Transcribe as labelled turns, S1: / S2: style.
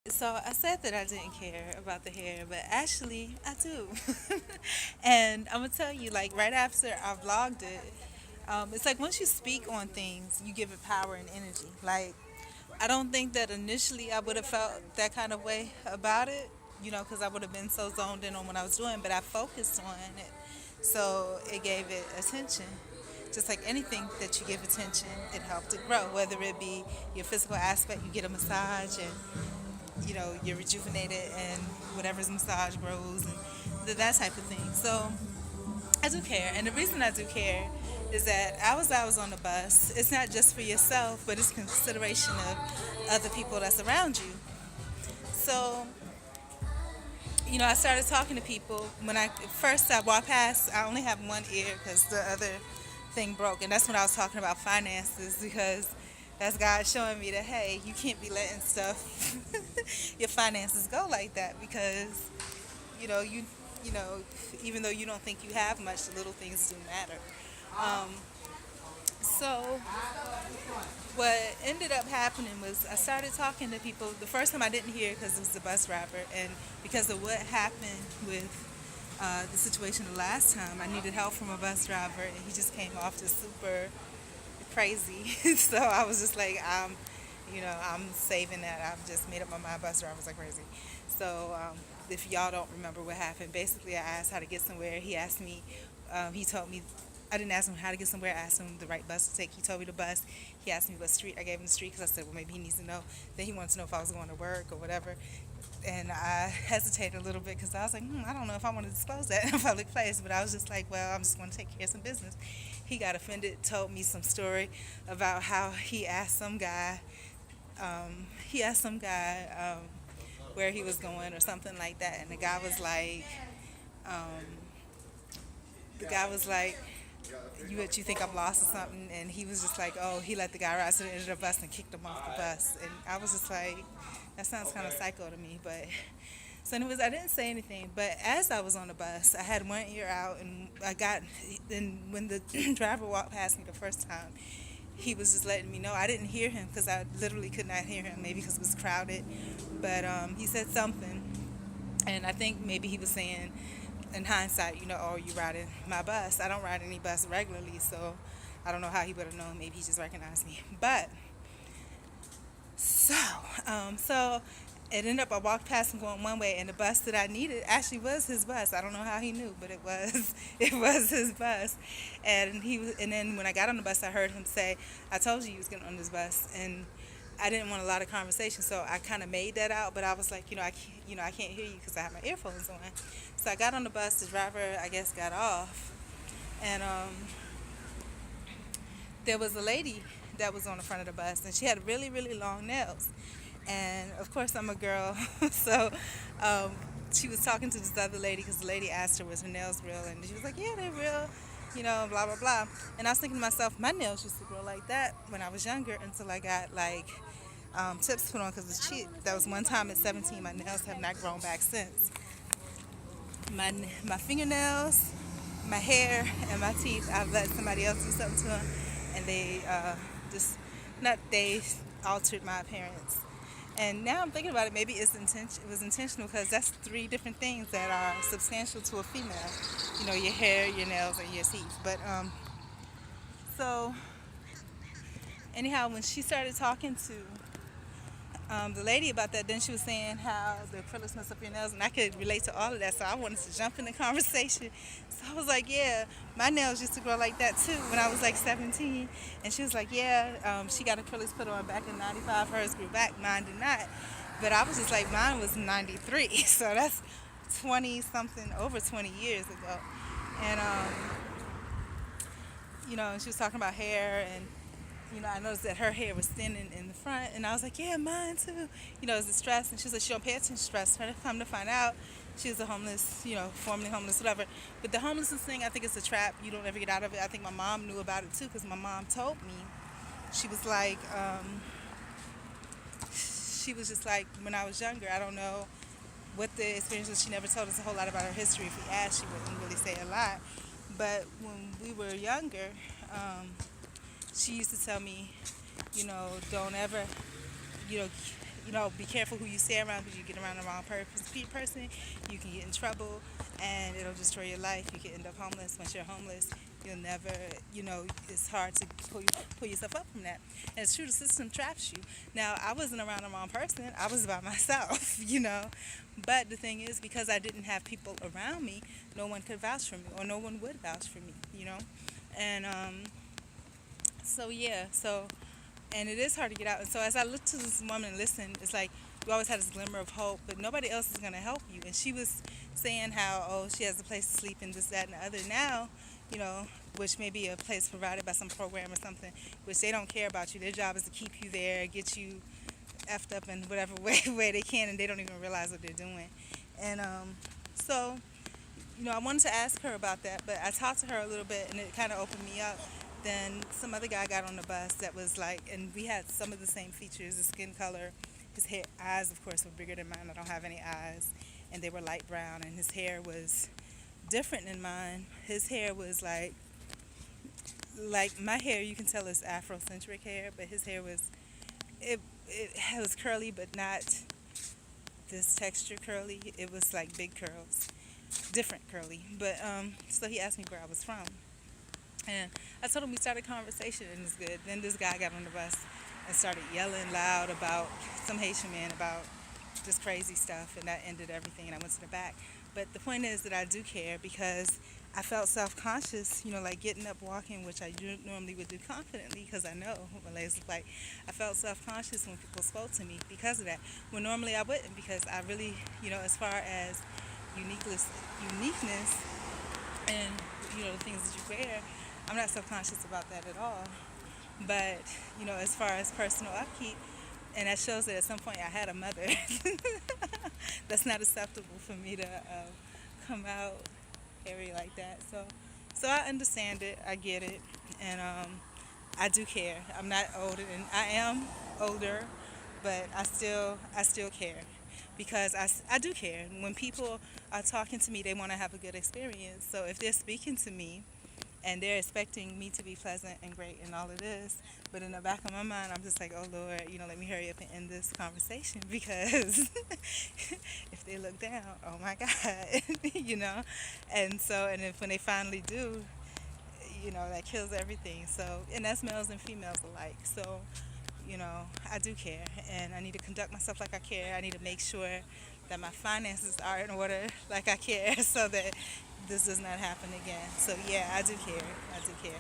S1: So I said that I didn't care about the hair, but actually I do. And I'm gonna tell you, like right after I vlogged it, it's like once you speak on things, you give it power and energy. Like I don't think that initially I would have felt that kind of way about it, because I would have been so zoned in on what I was doing, but I focused on it. So it gave it attention. Just like anything that you give attention, it helped it grow. Whether it be your physical aspect, you get a massage and you're rejuvenated and whatever's massage grows and that type of thing. So I do care, and the reason I do care is that I was on the bus. It's not just for yourself, but it's consideration of other people that's around you. So I started talking to people. When I walked past, I only have one ear because the other thing broke, and that's when I was talking about finances because that's God showing me that hey, you can't be letting stuff, your finances go like that because you know you you know even though you don't think you have much, the little things do matter. Um, so what ended up happening was I started talking to people. The first time I didn't hear because it was the bus driver, and because of what happened with the situation the last time, I needed help from a bus driver, and he just came off just super crazy. So I was just like, I'm saving that. I've just made up my mind. Bus drivers are crazy. So if y'all don't remember what happened, basically I asked how to get somewhere. He asked me. He told me. I didn't ask him how to get somewhere. I asked him the right bus to take. He told me the bus. He asked me what street. I gave him the street because I said, well, maybe he needs to know. Then he wanted to know if I was going to work or whatever. And I hesitated a little bit because I was like, I don't know if I want to disclose that in a public place. But I was just like, well, I'm just going to take care of some business. He got offended, told me some story about how he asked some guy where he was going or something like that. And um, the guy was like, you think I'm lost or something? And he was just like, oh, he let the guy ride to the end of the bus and kicked him off the bus. And I was just like, that sounds kind of psycho to me. But so anyways, I didn't say anything. But as I was on the bus, I had one ear out, and and when the driver walked past me the first time, he was just letting me know. I didn't hear him because I literally could not hear him, maybe because it was crowded. But he said something, and I think maybe he was saying, in hindsight, oh, you riding my bus. I don't ride any bus regularly, so I don't know how he would have known. Maybe he just recognized me. But so, so it ended up I walked past him going one way, and the bus that I needed actually was his bus. I don't know how he knew, but it was it was his bus. And then when I got on the bus, I heard him say, "I told you was getting on this bus," and I didn't want a lot of conversation, so I kind of made that out. But I was like, I can't hear you because I have my earphones on. So I got on the bus. The driver, I guess, got off, and there was a lady that was on the front of the bus, and she had really, really long nails. And of course, I'm a girl, so um, she was talking to this other lady because the lady asked her, was her nails real? And she was like, yeah, they're real, blah, blah, blah. And I was thinking to myself, my nails used to grow like that when I was younger until I got like tips put on because it's cheap. That was one time at 17. My nails have not grown back since. My fingernails, my hair, and my teeth, I've let somebody else do something to them, and they just, not they, altered my appearance. And now I'm thinking about it, maybe it was intentional because that's three different things that are substantial to a female. Your hair, your nails, and your teeth. But so anyhow, when she started talking to the lady about that, then she was saying how the acrylics mess up your nails, and I could relate to all of that, so I wanted to jump in the conversation. So I was like, yeah, my nails used to grow like that too when I was like 17. And she was like, yeah, she got acrylics put on back in 95, hers grew back, mine did not. But I was just like, mine was 93, so that's 20 something, over 20 years ago. And and she was talking about hair, and I noticed that her hair was thin in the front, and I was like, yeah, mine too. Is it stress? And she was like, she don't pay attention to stress. Her come to find out, she was a homeless, formerly homeless, whatever. But the homelessness thing, I think it's a trap. You don't ever get out of it. I think my mom knew about it too, because my mom told me. She was like, she was just like, when I was younger, I don't know what the experience was. She never told us a whole lot about her history. If we asked, she wouldn't really say a lot. But when we were younger, she used to tell me, don't ever, you know, be careful who you stay around because you get around the wrong person, you can get in trouble and it'll destroy your life. You can end up homeless. Once you're homeless, you'll never, it's hard to pull yourself up from that. And it's true, the system traps you. Now, I wasn't around the wrong person. I was by myself, But the thing is, because I didn't have people around me, no one could vouch for me, or no one would vouch for me. And so yeah, and it is hard to get out. And so as I looked to this woman and listened, it's like you always had this glimmer of hope, but nobody else is going to help you. And she was saying how, oh, she has a place to sleep and this, that, and the other. Now, which may be a place provided by some program or something, which they don't care about you. Their job is to keep you there, get you effed up in whatever way they can, and they don't even realize what they're doing. And so, I wanted to ask her about that, but I talked to her a little bit, and it kind of opened me up. Then some other guy got on the bus that was like, and we had some of the same features, the skin color, his eyes, of course, were bigger than mine. I don't have any eyes, and they were light brown, and his hair was different than mine. His hair was like my hair, you can tell it's Afrocentric hair, but his hair was, it was curly, but not this texture curly. It was like big curls, different curly. But so he asked me where I was from, and I told him. We started a conversation, and it was good. Then this guy got on the bus and started yelling loud about some Haitian man about just crazy stuff, and that ended everything, and I went to the back. But the point is that I do care because I felt self-conscious, like getting up, walking, which I normally would do confidently because I know what my legs look like. I felt self-conscious when people spoke to me because of that, when normally I wouldn't, because I really, as far as uniqueness and, the things that you wear, I'm not self-conscious about that at all. But, as far as personal upkeep, and that shows that at some point I had a mother. That's not acceptable for me to come out hairy like that. So I understand it. I get it, and I do care. I'm not older, and I am older, but I still care because I do care. When people are talking to me, they want to have a good experience. So if they're speaking to me and they're expecting me to be pleasant and great and all of this, but in the back of my mind, I'm just like, oh Lord, let me hurry up and end this conversation because if they look down, oh my God, and so, and if when they finally do, that kills everything. So, and that's males and females alike. So, I do care, and I need to conduct myself like I care. I need to make sure that my finances are in order like I care so that this does not happen again. So yeah, I do care. I do care.